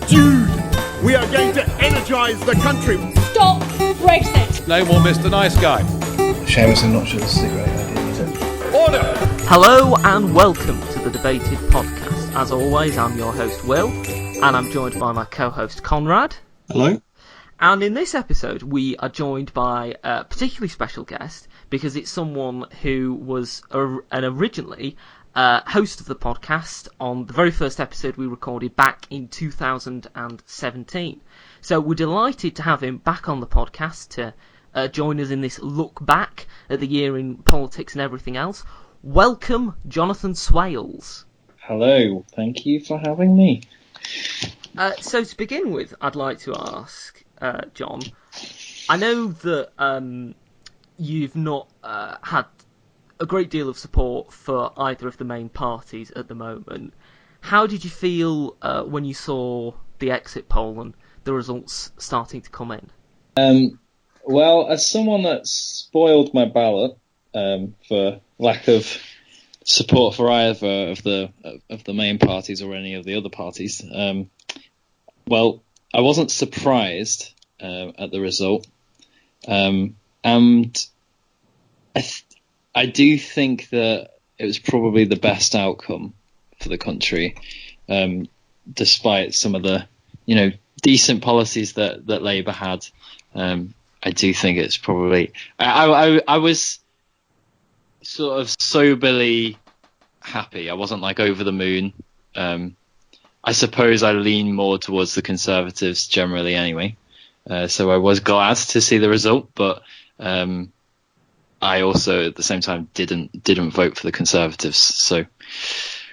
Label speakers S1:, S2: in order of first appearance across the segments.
S1: Dude, we are going to energise the country.
S2: Stop Brexit.
S3: No more Mr. Nice Guy.
S4: Seamus, I'm not sure this is a great idea, is it?
S1: Order!
S5: Hello and welcome to the Debated Podcast. As always, I'm your host Will, and I'm joined by my co-host Conrad.
S6: Hello.
S5: And in this episode, we are joined by a particularly special guest because it's someone who was originally host of the podcast on the very first episode we recorded back in 2017. So we're delighted to have him back on the podcast to join us in this look back at the year in politics and everything else. Welcome, Jonathan Swales.
S6: Hello. Thank you for having me.
S5: So to begin with, I'd like to ask, John, I know that you've not had a great deal of support for either of the main parties at the moment. How did you feel when you saw the exit poll and the results starting to come in?
S6: Well, as someone that spoiled my ballot for lack of support for either of the main parties or any of the other parties, well, I wasn't surprised at the result, and I do think that it was probably the best outcome for the country, despite some of the, decent policies that Labour had. I do think it's probably. I was sort of soberly happy. I wasn't like over the moon. I suppose I lean more towards the Conservatives generally, anyway. So I was glad to see the result, but I also at the same time didn't vote for the Conservatives. So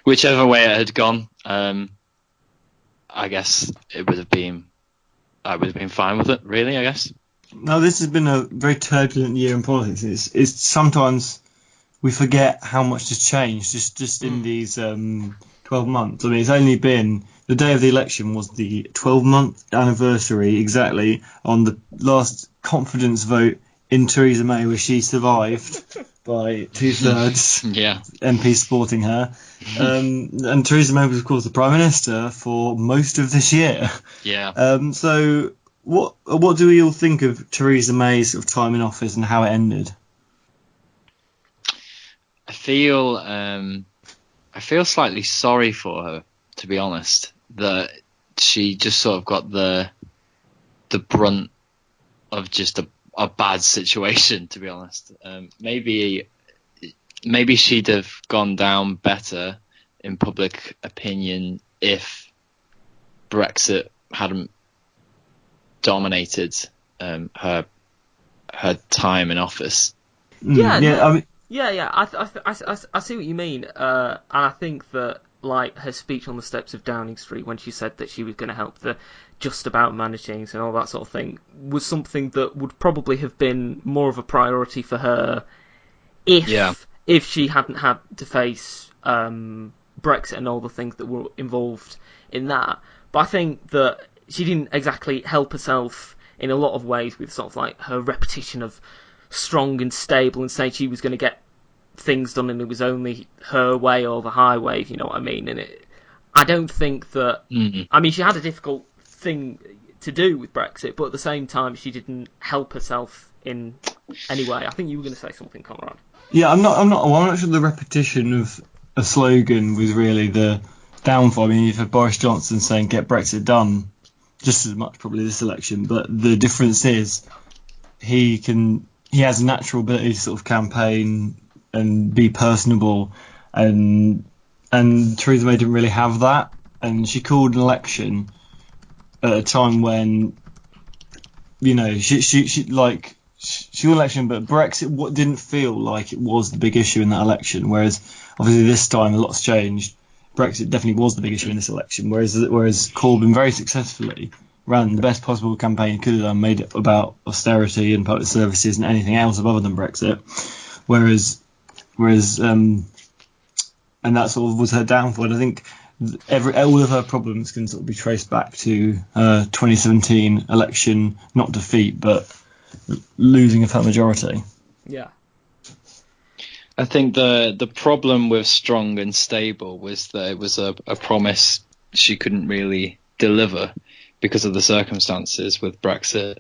S6: whichever way it had gone, I guess I would have been fine with it, really, I guess.
S7: No, this has been a very turbulent year in politics. It's sometimes we forget how much has changed just in these 12 months. I mean, it's only been the day of the election was the 12-month anniversary exactly on the last confidence vote in Theresa May, where she survived by 2/3 MPs supporting her. And Theresa May was, of course, the Prime Minister for most of this year.
S6: Yeah.
S7: So what do we all think of Theresa May's sort of time in office and how it ended?
S6: I feel slightly sorry for her, to be honest, that she just sort of got the brunt of just a bad situation, to be honest. Maybe she'd have gone down better in public opinion if Brexit hadn't dominated her time in office.
S5: I see what you mean, and I think that like her speech on the steps of Downing Street when she said that she was going to help the just about managing and all that sort of thing was something that would probably have been more of a priority for her if she hadn't had to face Brexit and all the things that were involved in that. But I think that she didn't exactly help herself in a lot of ways with sort of like her repetition of strong and stable and saying she was going to get things done and it was only her way or the highway, if you know what I mean. And I don't think that... I mean, she had a difficult thing to do with Brexit, but at the same time, she didn't help herself in any way. I think you were going to say something, Conrad.
S7: Yeah, I'm not sure the repetition of a slogan was really the downfall. I mean, you've had Boris Johnson saying "Get Brexit done" just as much probably this election, but the difference is he has a natural ability to sort of campaign and be personable, and Theresa May didn't really have that, and she called an election at a time when she won an election, but Brexit didn't feel like it was the big issue in that election, whereas obviously this time a lot's changed. Brexit definitely was the big issue in this election, whereas Corbyn very successfully ran the best possible campaign he could have done, made it about austerity and public services and anything else other than Brexit, whereas and that sort of was her downfall. And I think all of her problems can sort of be traced back to 2017 election, not defeat, but losing of her majority.
S5: Yeah.
S6: I think the problem with strong and stable was that it was a promise she couldn't really deliver. because of the circumstances with Brexit.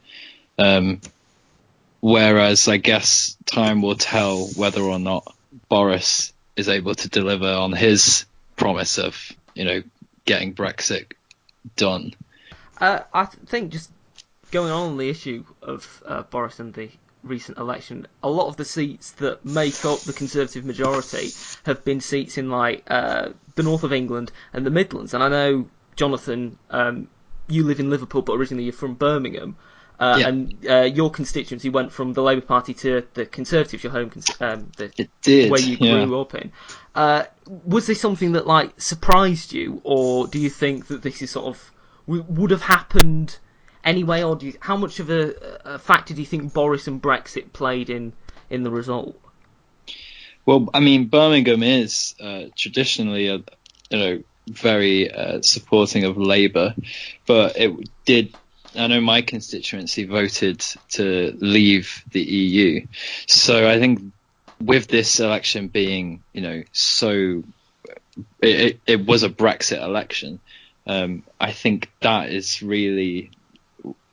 S6: Whereas I guess time will tell whether or not Boris is able to deliver on his promise of, getting Brexit done.
S5: I think just going on the issue of Boris and the recent election, a lot of the seats that make up the Conservative majority have been seats in the north of England and the Midlands. And I know, Jonathan, you live in Liverpool, but originally you're from Birmingham. And your constituency went from the Labour Party to the Conservatives, your home,
S6: it did,
S5: where you grew up in. Was this something that surprised you, or do you think that this is sort of would have happened anyway, or how much of a factor do you think Boris and Brexit played in the result?
S6: Well, I mean, Birmingham is traditionally very supporting of Labour, but it did. I know my constituency voted to leave the EU, so I think with this election being, so it was a Brexit election. I think that is really,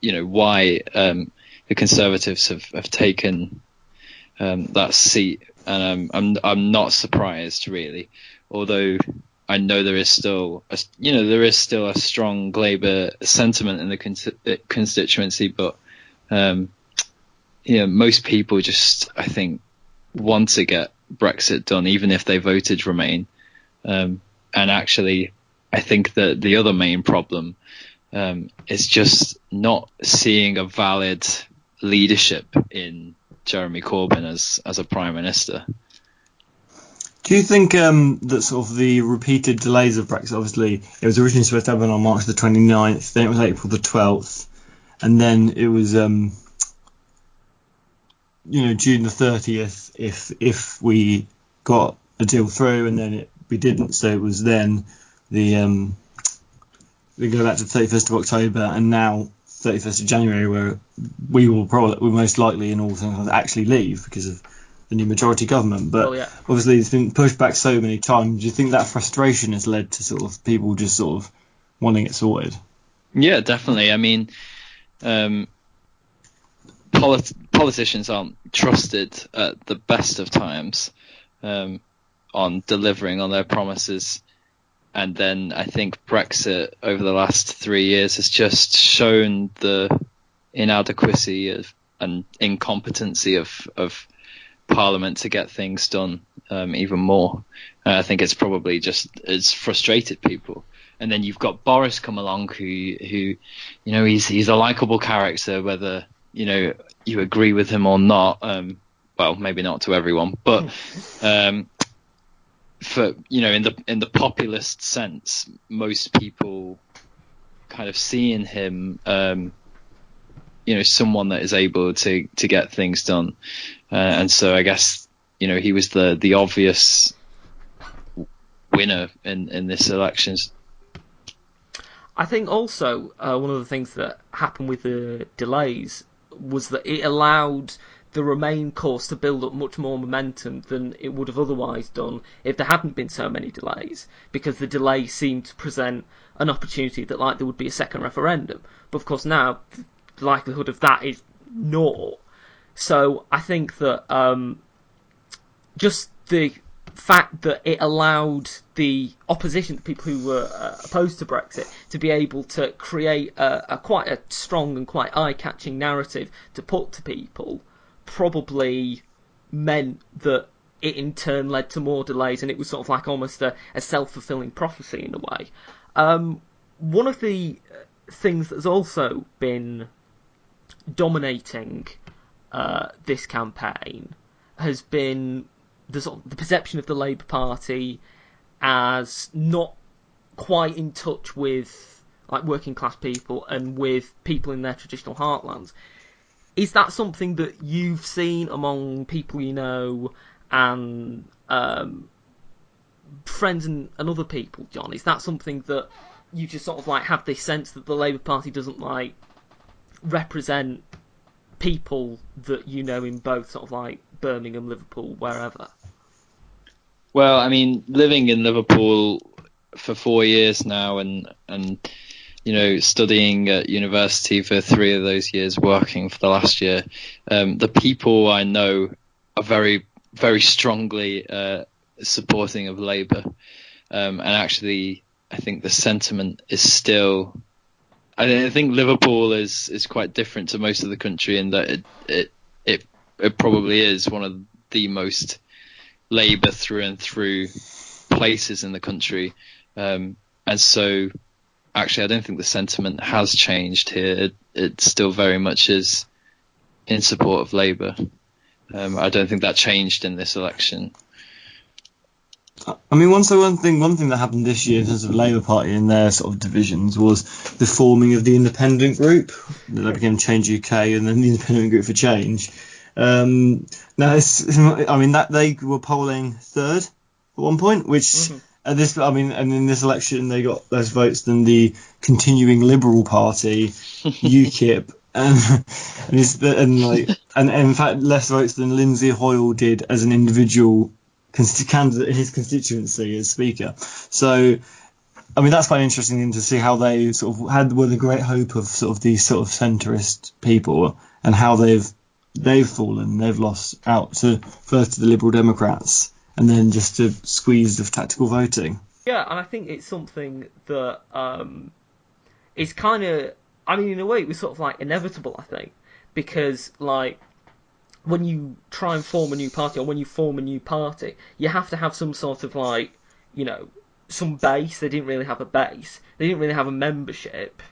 S6: why the Conservatives have taken that seat, and I'm not surprised really, although I know there is still a strong Labour sentiment in the constituency, but most people just, I think, want to get Brexit done, even if they voted Remain. And actually, I think that the other main problem is just not seeing a valid leadership in Jeremy Corbyn as a Prime Minister.
S7: Do you think that sort of the repeated delays of Brexit, obviously it was originally supposed to happen on March the 29th, then it was April the 12th, and then it was June the 30th if we got a deal through, and then we didn't, so it was then we go back to the 31st of October, and now 31st of January, where we most likely in all things actually leave because of the new majority government. But obviously it's been pushed back so many times. Do you think that frustration has led to sort of people just sort of wanting it sorted?
S6: Yeah, definitely. I mean, politicians aren't trusted at the best of times on delivering on their promises. And then I think Brexit over the last 3 years has just shown the inadequacy and incompetency of Parliament to get things done even more. I think it's probably it's frustrated people. And then you've got Boris come along who he's a likable character, whether you agree with him or not. Well, maybe not to everyone, but for in the populist sense, most people kind of see in him someone that is able to get things done, and so I guess he was the obvious winner in this elections.
S5: I think also one of the things that happened with the delays was that it allowed the Remain course to build up much more momentum than it would have otherwise done if there hadn't been so many delays, because the delay seemed to present an opportunity that there would be a second referendum. But of course now the likelihood of that is naught. So I think that just the fact that it allowed the opposition, the people who were opposed to Brexit, to be able to create quite a strong and quite eye-catching narrative to put to people probably meant that it in turn led to more delays, and it was sort of almost a self-fulfilling prophecy in a way. One of the things that's also been dominating this campaign has been the perception of the Labour Party as not quite in touch with working class people and with people in their traditional heartlands. Is that something that you've seen among people you know and friends and other people, John? Is that something that you just sort of have this sense that the Labour Party doesn't represent people that you know in both sort of Birmingham, Liverpool, wherever?
S6: Well, I mean, living in Liverpool for 4 years now, and studying at university for 3 of those years, working for the last year, the people I know are very, very strongly supporting of Labour. And actually, I think the sentiment is still... I think Liverpool is quite different to most of the country in that it probably is one of the most Labour through and through places in the country. And so, actually, I don't think the sentiment has changed here. It still very much is in support of Labour. I don't think that changed in this election.
S7: I mean, one thing that happened this year in terms of the Labour Party and their sort of divisions was the forming of the independent group. They became Change UK and then the Independent Group for Change. That they were polling third at one point, which and in this election they got less votes than the continuing Liberal Party, UKIP, and in fact less votes than Lindsay Hoyle did as an individual candidate in his constituency as Speaker. So, I mean, that's quite interesting to see how they sort of were the great hope of sort of these sort of centrist people, and how they've fallen. They've lost out first to the Liberal Democrats, and then just to squeeze of tactical voting.
S5: Yeah, and I think it's something that is kind of, I mean, in a way, it was sort of like inevitable. I think because like, when you try and form a new party, or when you form a new party, you have to have some sort of like, some base. They didn't really have a base. They didn't really have a membership.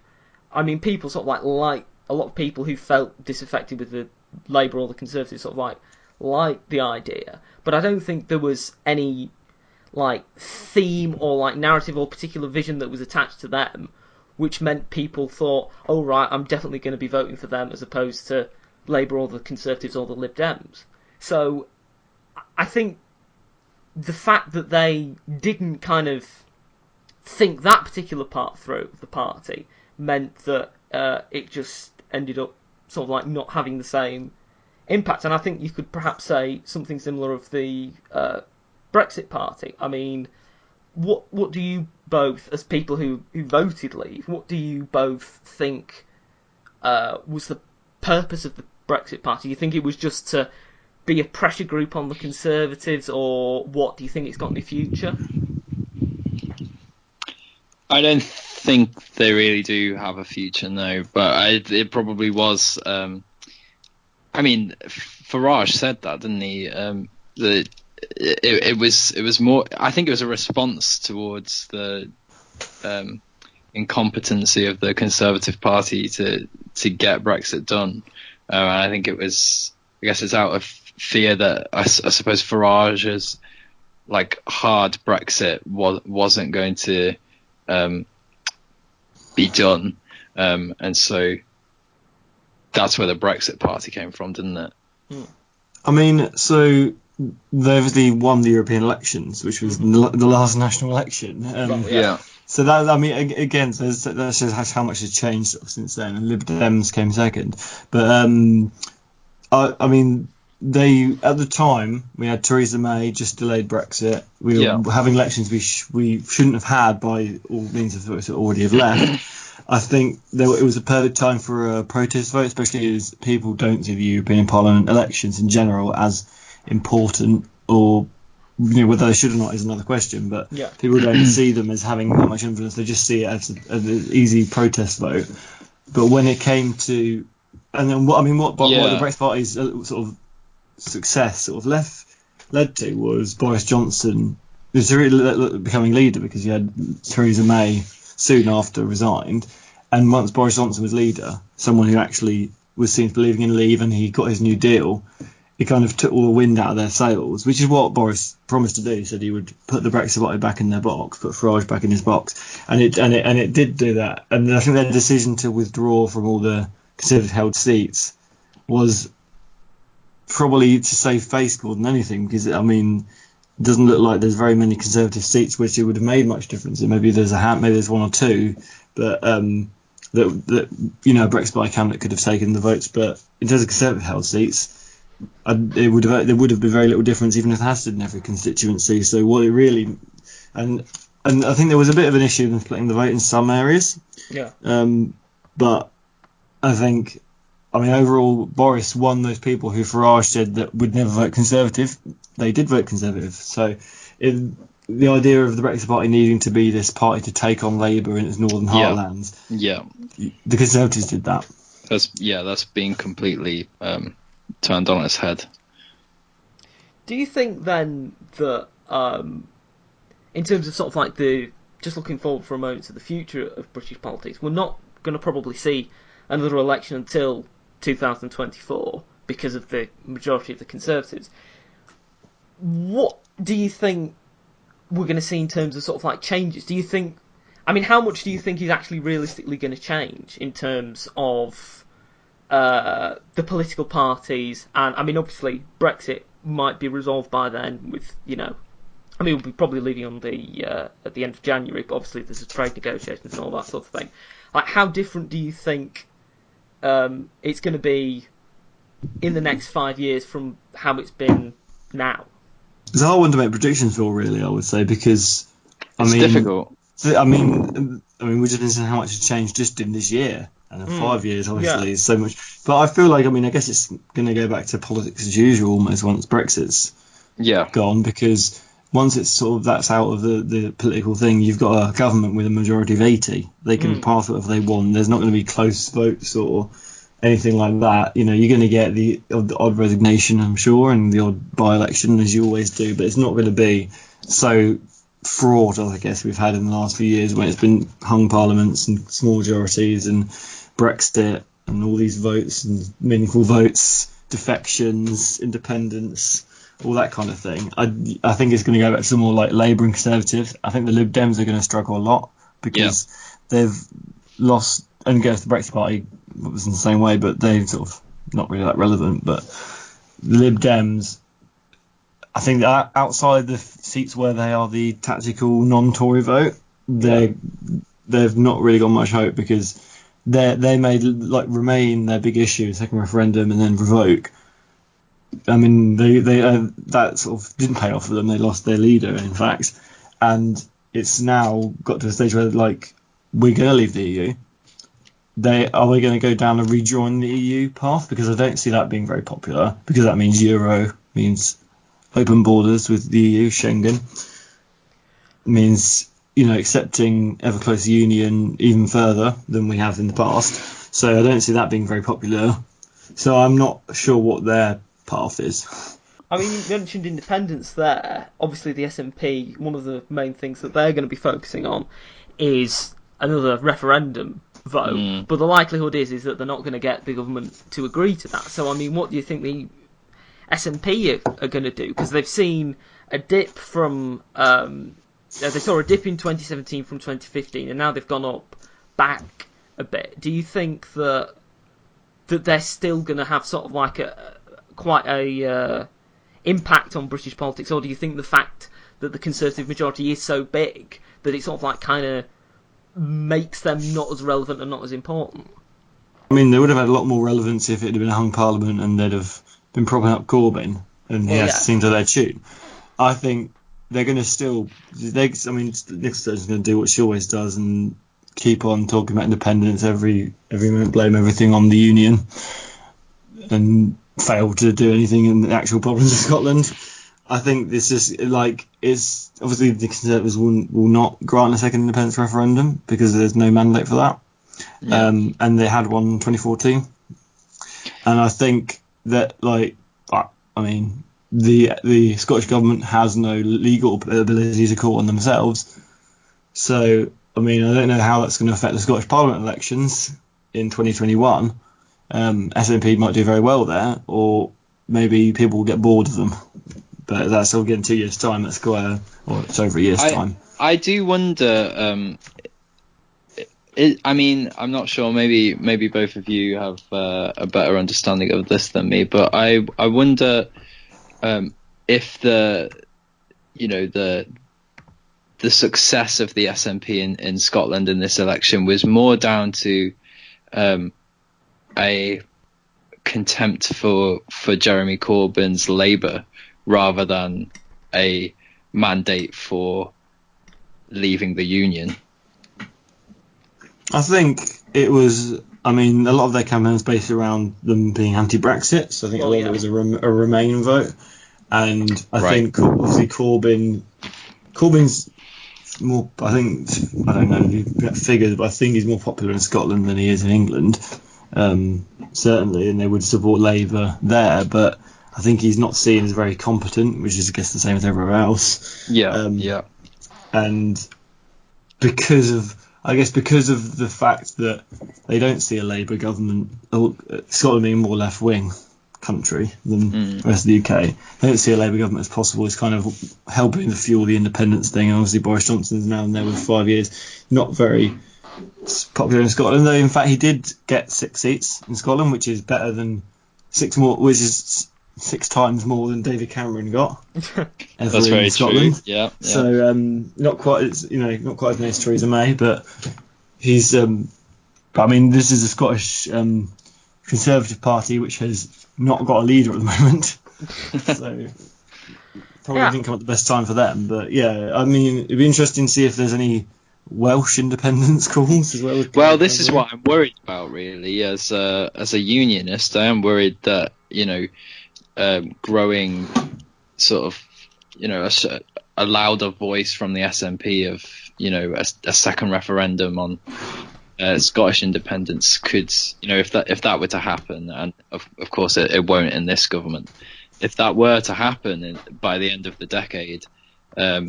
S5: I mean, people sort of like a lot of people who felt disaffected with the Labour or the Conservatives sort of like the idea. But I don't think there was any like theme or like narrative or particular vision that was attached to them, which meant people thought, oh right, I'm definitely going to be voting for them as opposed to Labour or the Conservatives or the Lib Dems. So I think the fact that they didn't kind of think that particular part through the party meant that it just ended up sort of like not having the same impact. And I think you could perhaps say something similar of the Brexit Party. I mean, what do you both, as people who voted Leave, what do you both think was the purpose of the Brexit Party? Do you think it was just to be a pressure group on the Conservatives, or what? Do you think it's got any future?
S6: I don't think they really do have a future, no. But it probably was. I mean, Farage said that, didn't he? That it was more. I think it was a response towards the incompetency of the Conservative Party to get Brexit done. And I think it was. I guess it's out of fear that I suppose Farage's like hard Brexit wasn't going to be done, and so that's where the Brexit Party came from, didn't it?
S7: I mean, so they obviously won the European elections, which was the last national election.
S6: Yeah.
S7: So that, I mean, again, so that shows how much has changed since then, and Lib Dems came second. But I mean, they at the time we had Theresa May just delayed Brexit. We were having elections we shouldn't have had by all means of already have left. I think it was a perfect time for a protest vote, especially as people don't see the European Parliament elections in general as important, or whether they should or not is another question. But people don't see them as having that much influence; they just see it as an easy protest vote. But when it came to, and then what the Brexit Party's sort of success sort of led to was Boris Johnson becoming leader, because you had Theresa May soon after resigned, and once Boris Johnson was leader, someone who actually was seen believing in Leave, and he got his new deal, it kind of took all the wind out of their sails, which is what Boris promised to do. He said he would put the Brexit Party back in their box, put Farage back in his box, and it did do that. And I think their decision to withdraw from all the Conservative held seats was probably to save face more than anything, because I mean, it doesn't look like there's very many Conservative seats which it would have made much difference. Maybe there's one or two, but that Brexit Party candidate could have taken the votes. But in terms of Conservative held seats, there would have been very little difference, even if it has stood in every constituency. So what it really, and and I think there was a bit of an issue in splitting the vote in some areas.
S5: Yeah.
S7: But I think, overall, Boris won those people who Farage said that would never vote Conservative. They did vote Conservative. So the idea of the Brexit Party needing to be this party to take on Labour in its northern heartlands, the Conservatives did that.
S6: That's being completely turned on its head.
S5: Do you think then that, in terms of sort of like just looking forward for a moment to the future of British politics, we're not going to probably see another election until 2024 because of the majority of the Conservatives. What do you think we're going to see in terms of sort of like changes? Do you think, how much do you think is actually realistically going to change in terms of the political parties? And obviously Brexit might be resolved by then with, we'll be probably leaving on at the end of January, but obviously there's a trade negotiations and all that sort of thing. Like, how different do you think it's going to be in the next 5 years from how it's been now?
S7: It's a hard one to make predictions for, really, I would say, because
S6: it's difficult.
S7: We just didn't see how much has changed just in this year, and in 5 years, obviously, is so much. But I feel like, I guess it's going to go back to politics as usual almost once Brexit's gone, because once it's sort of that's out of the political thing, you've got a government with a majority of 80. They can pass whatever they want. There's not going to be close votes or anything like that. You're going to get the odd resignation, I'm sure, and the odd by-election, as you always do, but it's not going to be so fraught, I guess, we've had in the last few years when it's been hung parliaments and small majorities and Brexit and all these votes and meaningful votes, defections, independence, all that kind of thing. I think it's going to go back to more like Labour and Conservative. I think the Lib Dems are going to struggle a lot because they've lost, and goes to the Brexit Party was in the same way, but they've sort of not really that relevant. But the Lib Dems, I think that outside the seats where they are the tactical non-Tory vote, they've not really got much hope because they made like Remain their big issue, second referendum, and then revoke. They that sort of didn't pay off for them. They lost their leader, in fact, and it's now got to a stage where like we're going to leave the EU. Are we going to go down a rejoin the EU path? Because I don't see that being very popular. Because that means Euro, means open borders with the EU, Schengen, means accepting ever closer union even further than we have in the past. So I don't see that being very popular. So I'm not sure what their path is.
S5: You mentioned independence there. Obviously, the SNP, one of the main things that they're going to be focusing on is another referendum vote. But the likelihood is that they're not going to get the government to agree to that. So, what do you think the SNP are going to do? Because they've seen a dip from... they saw a dip in 2017 from 2015, and now they've gone up back a bit. Do you think that they're still going to have sort of like quite a impact on British politics, or do you think the fact that the Conservative majority is so big that it sort of like kind of makes them not as relevant and not as important?
S7: They would have had a lot more relevance if it had been a hung parliament and they'd have been propping up Corbyn and he has to sing to their tune. I think they're going to still... Nick Sturgeon's going to do what she always does and keep on talking about independence every moment, blame everything on the union and fail to do anything in the actual problems of Scotland. I think this is it's obviously the Conservatives will not grant a second independence referendum because there's no mandate for that. And they had one in 2014. And I think that the Scottish government has no legal ability to call on themselves. So I don't know how that's going to affect the Scottish Parliament elections in 2021. SNP might do very well there, or maybe people will get bored of them. But that's all getting 2 years' time at Square, or it's over a year's time.
S6: I do wonder. I'm not sure. Maybe both of you have a better understanding of this than me. But I wonder if the success of the SNP in Scotland in this election was more down to a contempt for Jeremy Corbyn's Labour rather than a mandate for leaving the union.
S7: I think it was. I mean, a lot of their campaign was based around them being anti-Brexit, so I think a lot of it was a Remain vote. And I think obviously Corbyn's more. I don't know the figures, but I think he's more popular in Scotland than he is in England. Certainly, and they would support Labour there, but I think he's not seen as very competent, which is, I guess, the same as everywhere else.
S6: Yeah.
S7: And because of the fact that they don't see a Labour government, Scotland being a more left-wing country than the rest of the UK, they don't see a Labour government as possible. It's kind of helping to fuel the independence thing. And obviously Boris Johnson's now in there with 5 years, not very popular in Scotland, though in fact he did get 6 seats in Scotland, which is better than 6 more, which is 6 times more than David Cameron got.
S6: That's very
S7: Scotland.
S6: true. Yeah.
S7: So not quite as many as Theresa May, but he's. I mean, this is a Scottish Conservative Party which has not got a leader at the moment, so probably didn't come at the best time for them. But yeah, I mean, it'd be interesting to see if there's any Welsh independence calls as well.
S6: Well, this is what I'm worried about, really. As a unionist, I am worried that growing sort of a louder voice from the SNP of a second referendum on Scottish independence could, if that were to happen, and of course it won't in this government. If that were to happen by the end of the decade, it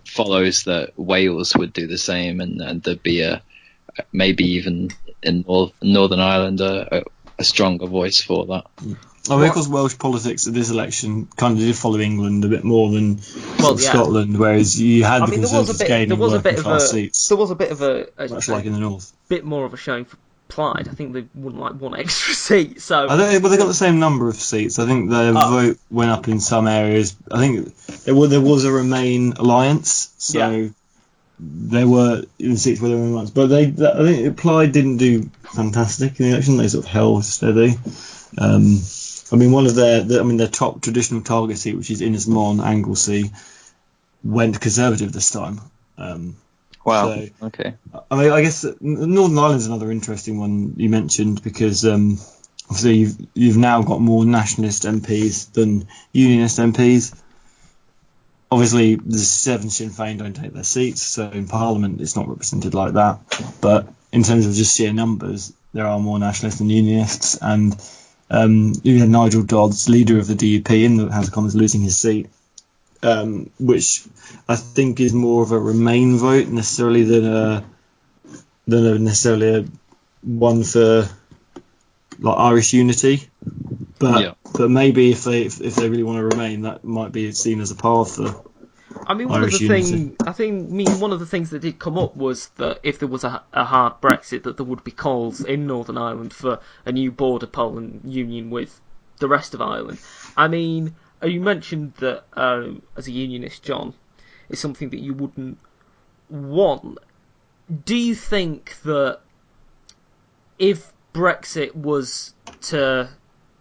S6: follows that Wales would do the same, and there'd be maybe even in Northern Ireland a stronger voice for that.
S7: I think because Welsh politics at this election kind of did follow England a bit more than Scotland, whereas you had the Conservatives gaining working class seats.
S5: There was a bit of a
S7: much like in the north.
S5: Bit more of a showing for Plaid. I think they wouldn't like one extra seat. So
S7: they got the same number of seats. I think their vote went up in some areas. I think there was a Remain alliance, so they were in the seats where they were in alliance. But I think Plaid didn't do fantastic in the election. They sort of held steady. I mean, one of their top traditional target seat, which is Innis Mon, Anglesey, went Conservative this time.
S6: Wow.
S7: So,
S6: okay.
S7: I mean, I guess Northern Ireland's another interesting one you mentioned because obviously you've now got more nationalist MPs than unionist MPs. Obviously, the 7 Sinn Féin don't take their seats, so in Parliament it's not represented like that. But in terms of just sheer numbers, there are more nationalists than unionists, and you had Nigel Dodds, leader of the DUP in the House of Commons, losing his seat, which I think is more of a Remain vote necessarily than a one for like Irish unity. But maybe if they really want to Remain, that might be seen as a path for.
S5: I mean, one of the things that did come up was that if there was a hard Brexit, that there would be calls in Northern Ireland for a new border Poland union with the rest of Ireland. I mean, you mentioned that as a unionist, John, it's something that you wouldn't want. Do you think that if Brexit was to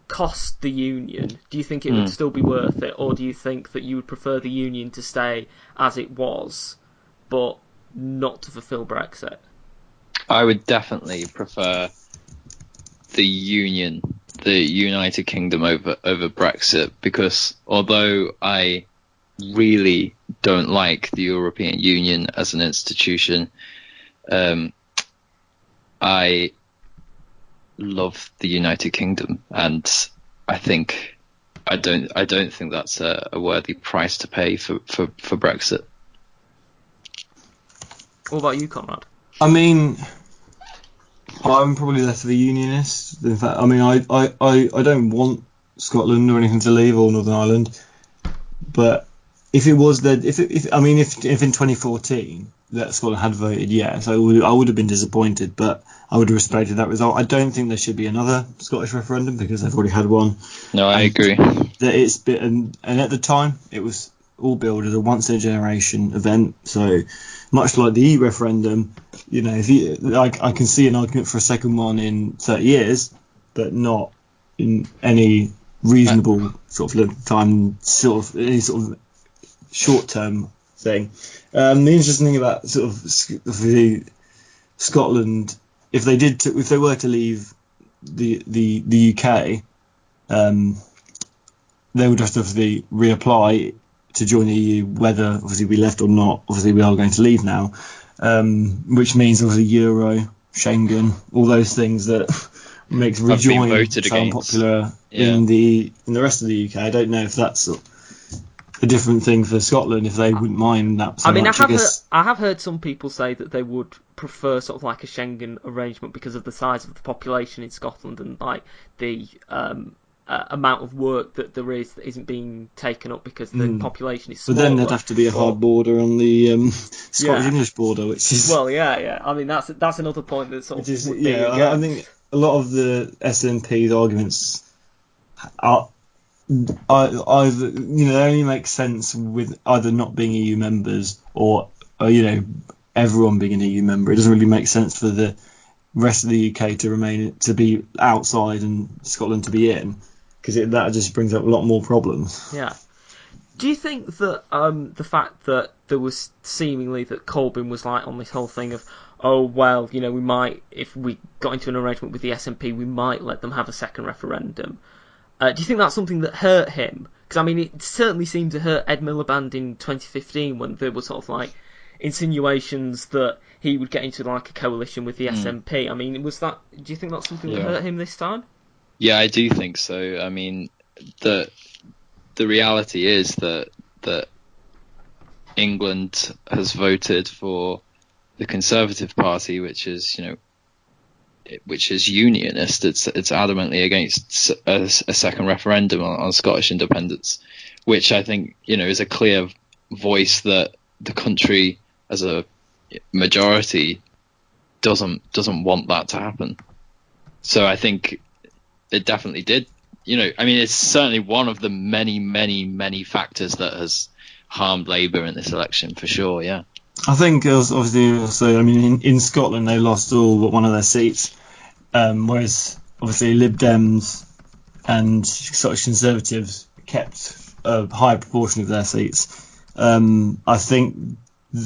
S5: cost the union, do you think it would still be worth it, or do you think that you would prefer the union to stay as it was but not to fulfil Brexit?
S6: I would definitely prefer the union, the United Kingdom over Brexit, because although I really don't like the European Union as an institution, I love the United Kingdom, and I don't think that's a worthy price to pay for Brexit.
S5: What about you, Conrad?
S7: I mean, I'm probably less of a unionist. In fact, I mean, I don't want Scotland or anything to leave, or Northern Ireland, but if it was that, if in 2014 that Scotland had voted yes, I would have been disappointed, but I would have respected that result. I don't think there should be another Scottish referendum because they've already had one.
S6: No, I agree.
S7: And at the time it was all billed as a once in a generation event. So much like the referendum, I can see an argument for a second one in 30 years, but not in any reasonable sort of time, any sort of short-term thing. The interesting thing about sort of the Scotland, if they were to leave the UK, they would have to obviously reapply to join the EU, whether obviously we left or not. Obviously we are going to leave now, which means obviously Euro, Schengen, all those things that makes rejoining so unpopular in the rest of the UK. I don't know if that's a different thing for Scotland, if they wouldn't mind that so much.
S5: I have heard some people say that they would prefer sort of like a Schengen arrangement because of the size of the population in Scotland and like the amount of work that there is that isn't being taken up because the population is smaller.
S7: But then there'd have to be a hard border on the Scottish-English border, which is...
S5: Well, yeah. I mean, that's another point that sort of...
S7: I think a lot of the SNP's arguments are... either, they only make sense with either not being EU members or everyone being an EU member. It doesn't really make sense for the rest of the UK to be outside and Scotland to be in, because that just brings up a lot more problems.
S5: Yeah. Do you think that the fact that there was seemingly that Corbyn was like on this whole thing of, oh well, we might, if we got into an arrangement with the SNP, we might let them have a second referendum. Do you think that's something that hurt him? Because, I mean, it certainly seemed to hurt Ed Miliband in 2015 when there were sort of, like, insinuations that he would get into, like, a coalition with the SNP. I mean, do you think that's something that hurt him this time?
S6: Yeah, I do think so. I mean, the reality is that England has voted for the Conservative Party, which is unionist. It's adamantly against a second referendum on Scottish independence, which I think is a clear voice that the country as a majority doesn't want that to happen. So I think it definitely did. I mean, it's certainly one of the many factors that has harmed Labour in this election for sure. Yeah.
S7: I think obviously also, I mean, in Scotland they lost all but one of their seats, whereas obviously Lib Dems and Scottish Conservatives kept a high proportion of their seats. I think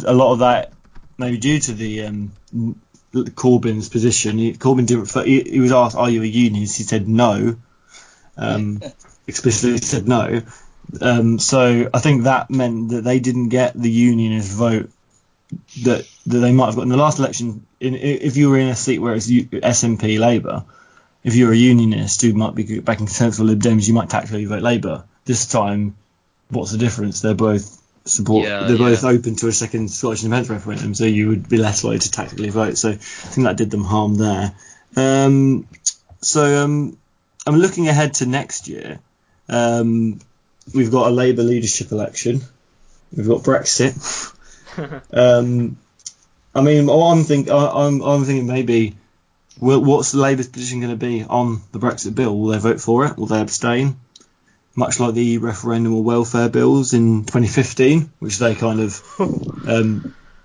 S7: a lot of that may be due to the Corbyn's position. Corbyn didn't. He was asked, "Are you a unionist?" He said no. Explicitly said no. So I think that meant that they didn't get the unionist vote that they might have got in the last election. If you were in a seat where it's SNP Labour, if you're a unionist who might be backing Central Lib Dems, you might tactically vote Labour. This time, what's the difference? They're both both open to a second Scottish independence referendum, so you would be less likely to tactically vote. So I think that did them harm there. I'm looking ahead to next year. We've got a Labour leadership election. We've got Brexit. I mean, I'm thinking maybe, what's Labour's position going to be on the Brexit bill? Will they vote for it? Will they abstain? Much like the referendum or welfare bills in 2015, which they kind of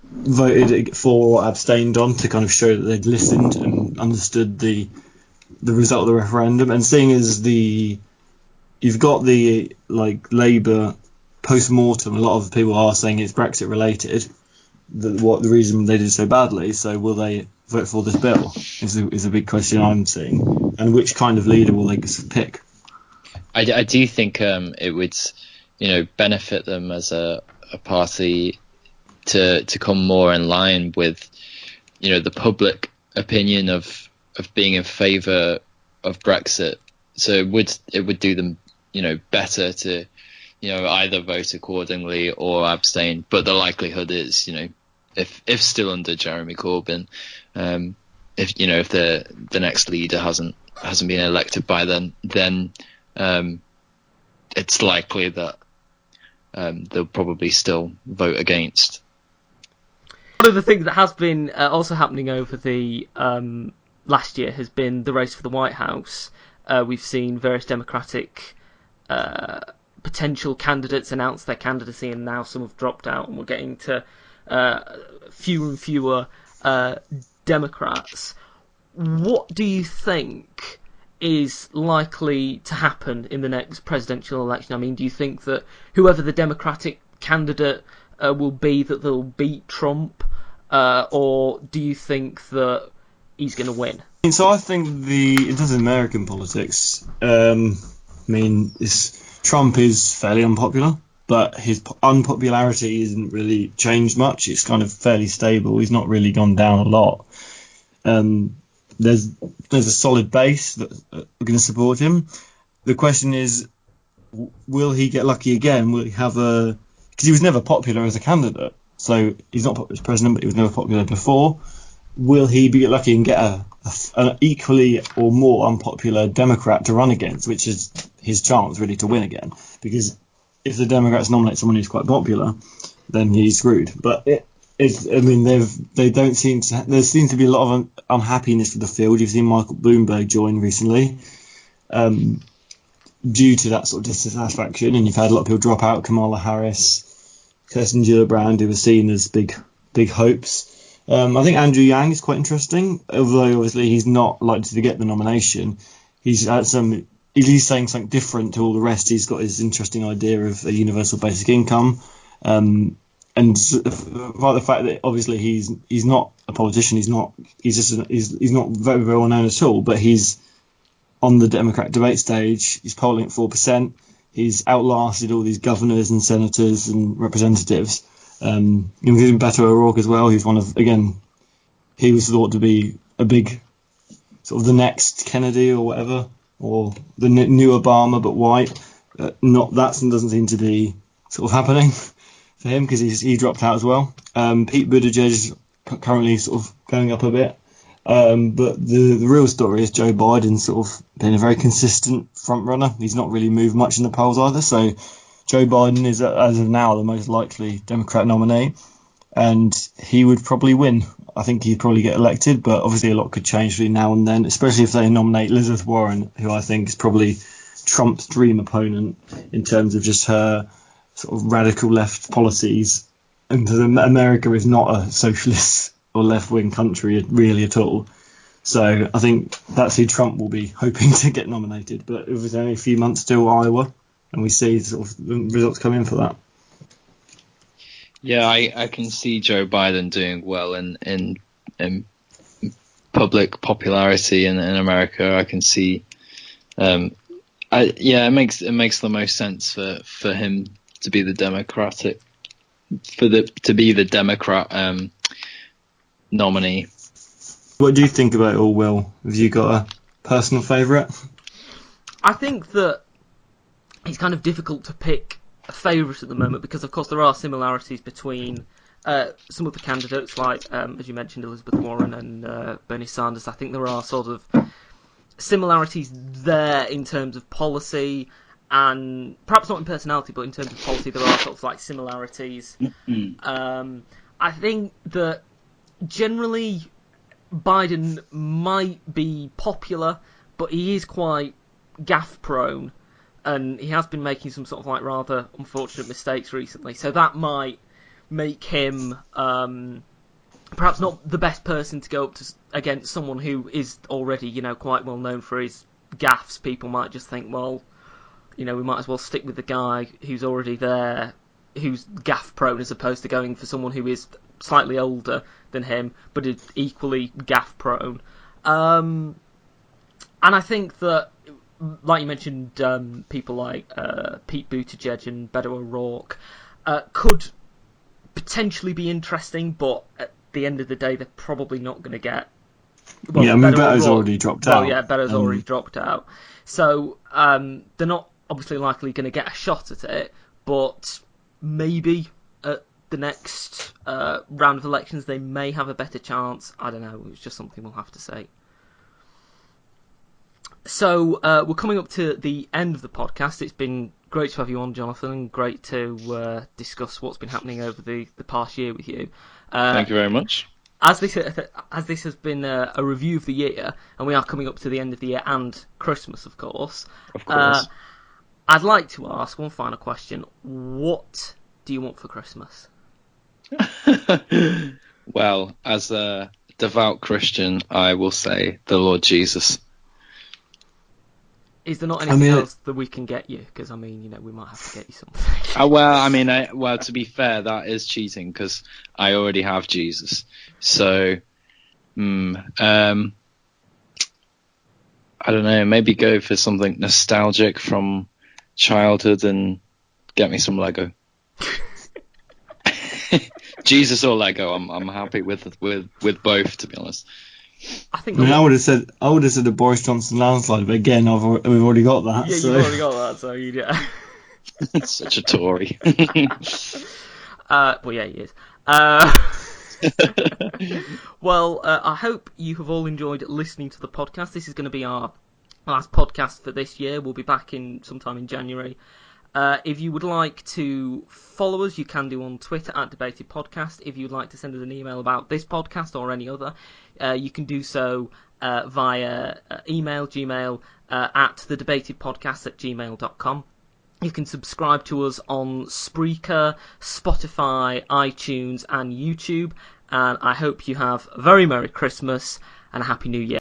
S7: voted for or abstained on to kind of show that they'd listened and understood the result of the referendum. And seeing as you've got the Labour post-mortem, a lot of people are saying it's Brexit related, the reason they did so badly. So will they vote for this bill is a big question I'm seeing. And which kind of leader will they pick?
S6: I do think it would benefit them as a party to come more in line with the public opinion of being in favour of Brexit. So it would do them better to either vote accordingly or abstain. But the likelihood is if still under Jeremy Corbyn, if the next leader hasn't been elected by then it's likely that they'll probably still vote against.
S5: One of the things that has been also happening over the last year has been the race for the White House. We've seen various Democratic potential candidates announce their candidacy, and now some have dropped out, and we're getting to fewer and fewer Democrats. What do you think is likely to happen in the next presidential election? I mean, do you think that whoever the Democratic candidate will be that they'll beat Trump, or do you think that he's going to win?
S7: So I think in terms of American politics, Trump is fairly unpopular, but his unpopularity isn't really changed much. It's kind of fairly stable. He's not really gone down a lot. There's a solid base that are going to support him. The question is, will he get lucky again? Will he have because he was never popular as a candidate, so he's not popular as president, but he was never popular before. Will he get lucky and get an equally or more unpopular Democrat to run against, which is his chance really to win again? Because if the Democrats nominate someone who's quite popular, then he's screwed. But there seems to be a lot of unhappiness with the field. You've seen Michael Bloomberg join recently, due to that sort of dissatisfaction, and you've had a lot of people drop out. Kamala Harris, Kirsten Gillibrand, who were seen as big hopes. I think Andrew Yang is quite interesting, although obviously he's not likely to get the nomination. He's saying something different to all the rest. He's got his interesting idea of a universal basic income, and by the fact that obviously he's not a politician, he's not very, very well known at all, but he's on the Democratic debate stage. He's polling at 4%. He's outlasted all these governors and senators and representatives. Including Beto O'Rourke as well, who's he was thought to be a big, sort of the next Kennedy or whatever, or the new Obama but white. That doesn't seem to be sort of happening for him, because he dropped out as well. Pete Buttigieg is currently sort of going up a bit. But the real story is Joe Biden sort of been a very consistent front runner. He's not really moved much in the polls either, so Joe Biden is, as of now, the most likely Democrat nominee, and he would probably win. I think he'd probably get elected, but obviously a lot could change between now and then, especially if they nominate Elizabeth Warren, who I think is probably Trump's dream opponent in terms of just her sort of radical left policies. And America is not a socialist or left-wing country really at all. So I think that's who Trump will be hoping to get nominated. But it was only a few months till Iowa, and we see sort of the results come in for that.
S6: Yeah, I can see Joe Biden doing well in public popularity in America. I can see, it makes the most sense for him to be the Democrat nominee.
S7: What do you think about it all, Will? Have you got a personal favourite?
S5: I think that it's kind of difficult to pick a favourite at the moment, because of course there are similarities between some of the candidates, like as you mentioned, Elizabeth Warren and Bernie Sanders. I think there are sort of similarities there in terms of policy, and perhaps not in personality, but in terms of policy there are sort of like similarities. I think that generally Biden might be popular, but he is quite gaffe prone, and he has been making some sort of like rather unfortunate mistakes recently, so that might make him perhaps not the best person to go up to against someone who is already, quite well known for his gaffes. People might just think, well, we might as well stick with the guy who's already there, who's gaffe prone, as opposed to going for someone who is slightly older than him but is equally gaffe prone. And I think that, like you mentioned, people like Pete Buttigieg and Beto O'Rourke could potentially be interesting, but at the end of the day they're probably not going to get... Well,
S7: yeah, I mean, Beto's already dropped out.
S5: Well, yeah, Beto's already dropped out. So they're not obviously likely going to get a shot at it, but maybe at the next round of elections they may have a better chance. I don't know, it's just something we'll have to say. So we're coming up to the end of the podcast. It's been great to have you on, Jonathan, and great to discuss what's been happening over the past year with you.
S6: Thank you very much.
S5: As this has been a review of the year, and we are coming up to the end of the year and Christmas, of course.
S6: Of course.
S5: I'd like to ask one final question. What do you want for Christmas?
S6: Well, as a devout Christian, I will say the Lord Jesus.
S5: Is there not anything else that we can get you? Because, I mean, you know, we might have to get you something.
S6: Well, to be fair, that is cheating because I already have Jesus. So, I don't know, maybe go for something nostalgic from childhood and get me some Lego. Jesus or Lego, I'm happy with both, to be honest.
S7: I would have said a Boris Johnson landslide, but again, we've already got that.
S5: Yeah,
S7: so.
S5: You've already got that, so yeah.
S6: Such a Tory.
S5: Well, yeah, he is. Well, I hope you have all enjoyed listening to the podcast. This is going to be our last podcast for this year. We'll be back sometime in January. If you would like to follow us, you can do on Twitter @DebatedPodcast. If you'd like to send us an email about this podcast or any other, you can do so via Gmail, at thedebatedpodcast@gmail.com. You can subscribe to us on Spreaker, Spotify, iTunes and YouTube. And I hope you have a very Merry Christmas and a Happy New Year.